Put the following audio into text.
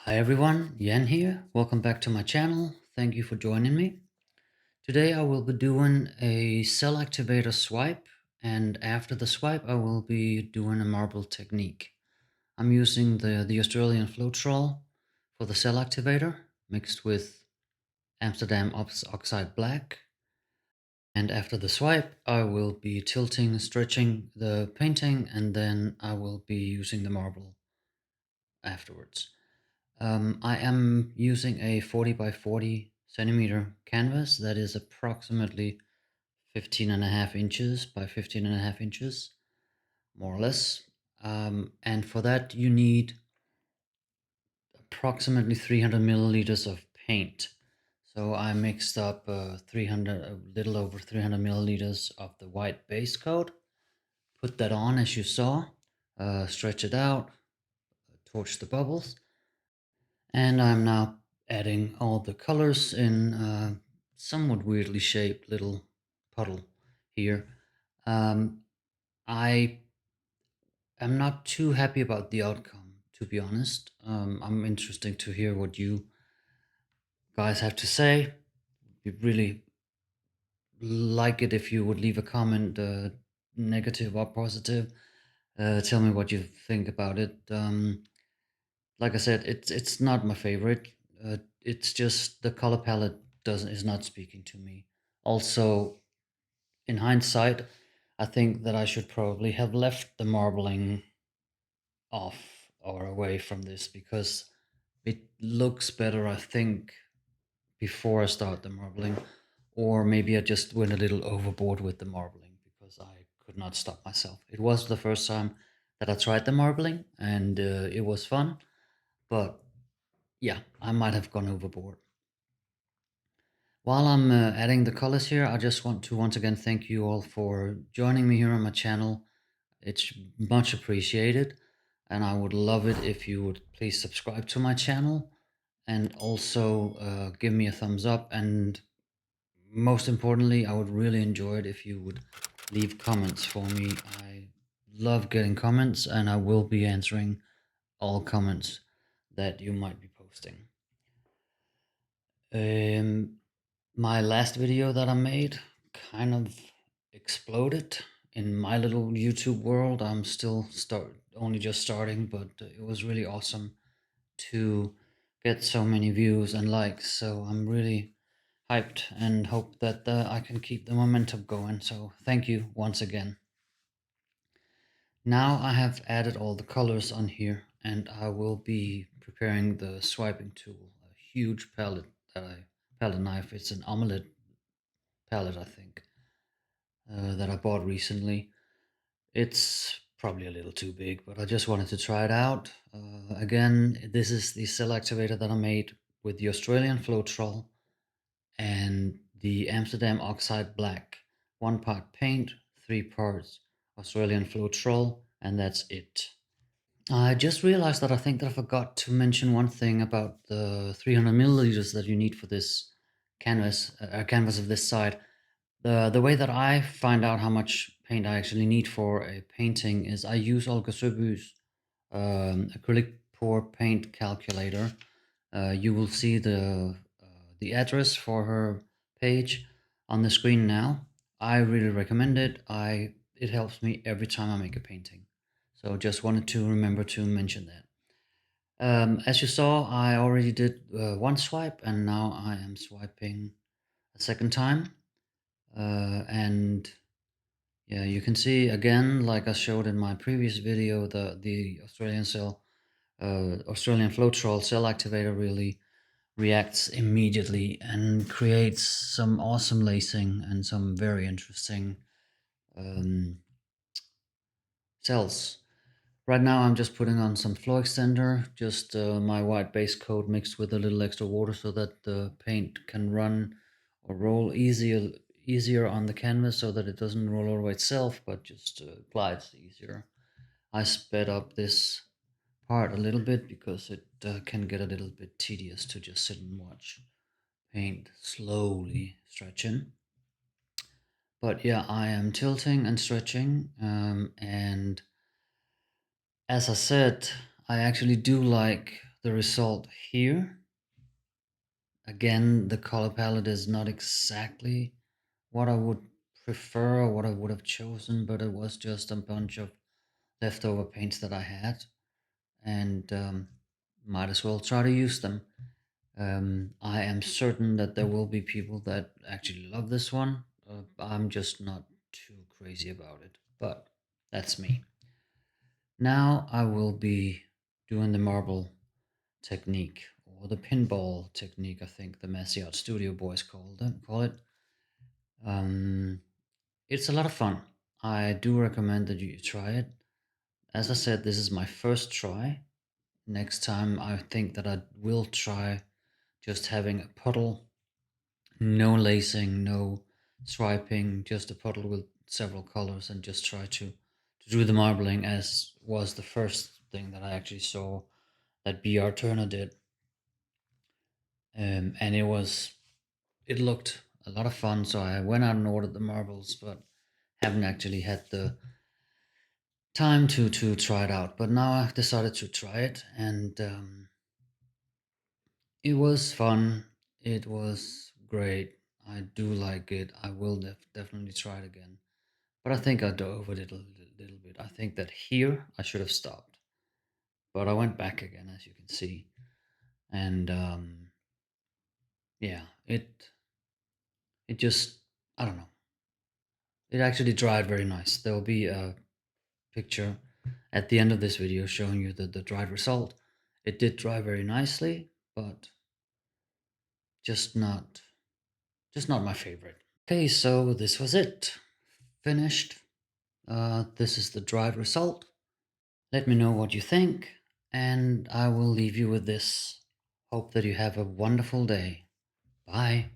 Hi everyone, Yen here. Welcome back to my channel. Thank you for joining me. Today I will be doing a cell activator swipe, and after the swipe I will be doing a marble technique. I'm using the Australian floetrol for the cell activator mixed with Amsterdam oxide black. And after the swipe I will be tilting and stretching the painting, and then I will be using the marble afterwards. I am using a 40 by 40 centimeter canvas that is approximately 15.5 inches by 15.5 inches, more or less. And for that you need approximately 300 milliliters of paint. So I mixed up a little over 300 milliliters of the white base coat, put that on as you saw, stretch it out, torch the bubbles. And I'm now adding all the colors in a somewhat weirdly shaped little puddle here. I am not too happy about the outcome, to be honest. I'm interested to hear what you guys have to say. We really like it if you would leave a comment, negative or positive. Tell me what you think about it. Like I said, it's not my favorite. It's just the color palette is not speaking to me. Also, in hindsight, I think that I should probably have left the marbling off or away from this because it looks better, I think, before I start the marbling. Or maybe I just went a little overboard with the marbling because I could not stop myself. It was the first time that I tried the marbling, and it was fun, but yeah, I might have gone overboard. While I'm adding the colors here, I just want to once again thank you all for joining me here on my channel. It's much appreciated, and I would love it if you would please subscribe to my channel and also give me a thumbs up. And most importantly, I would really enjoy it if you would leave comments for me. I love getting comments, and I will be answering all comments that you might be posting. My last video that I made kind of exploded in my little YouTube world. I'm still only just starting, but it was really awesome to get so many views and likes. So I'm really hyped and hope that I can keep the momentum going. So thank you once again. Now I have added all the colors on here, and I will be preparing the swiping tool, a huge palette palette knife. It's an omelette palette, I think, that I bought recently. It's probably a little too big, but I just wanted to try it out. Again, this is the Cell Activator that I made with the Australian floetrol and the Amsterdam oxide black. 1 part paint, 3 parts Australian floetrol, and that's it. I just realized that I think that I forgot to mention one thing about the 300 milliliters that you need for this canvas, a canvas of this side. The way that I find out how much paint I actually need for a painting is I use Olga Söbü's acrylic pour paint calculator. You will see the address for her page on the screen now. I really recommend it. It helps me every time I make a painting. So just wanted to remember to mention that. As you saw, I already did one swipe, and now I am swiping a second time. And yeah, you can see again, like I showed in my previous video, the Australian floetrol cell activator really reacts immediately and creates some awesome lacing and some very interesting um, cells. Right now I'm just putting on some flow extender, just my white base coat mixed with a little extra water so that the paint can run or roll easier on the canvas, so that it doesn't roll over itself but just glides easier. I sped up this part a little bit because it can get a little bit tedious to just sit and watch paint slowly stretching. But yeah, I am tilting and stretching, and as I said, I actually do like the result here. Again, the color palette is not exactly what I would prefer or what I would have chosen, but it was just a bunch of leftover paints that I had, and might as well try to use them. I am certain that there will be people that actually love this one. I'm just not too crazy about it, but that's me. Now I will be doing the marble technique, or the pinball technique, I think the Messy Art Studio boys call it. Um, it's a lot of fun. I do recommend that you try it. As I said, this is my first try. Next time, I think that I will try just having a puddle, no lacing, no striping, just a puddle with several colors, and just try to do the marbling as was the first thing that I actually saw that B.R.Turner did. And it looked a lot of fun, so I went out and ordered the marbles, but haven't actually had the time to try it out. But now I've decided to try it, and it was fun. It was great. I do like it. I will definitely try it again. But I think I dove it a little bit. I think that here I should have stopped, but I went back again, as you can see, and yeah, it just, I don't know. It actually dried very nice. There will be a picture at the end of this video showing you the dried result. It did dry very nicely, but just not just not my favorite. Okay, so this was it. Finished. This is the dried result. Let me know what you think, and I will leave you with this. Hope that you have a wonderful day. Bye.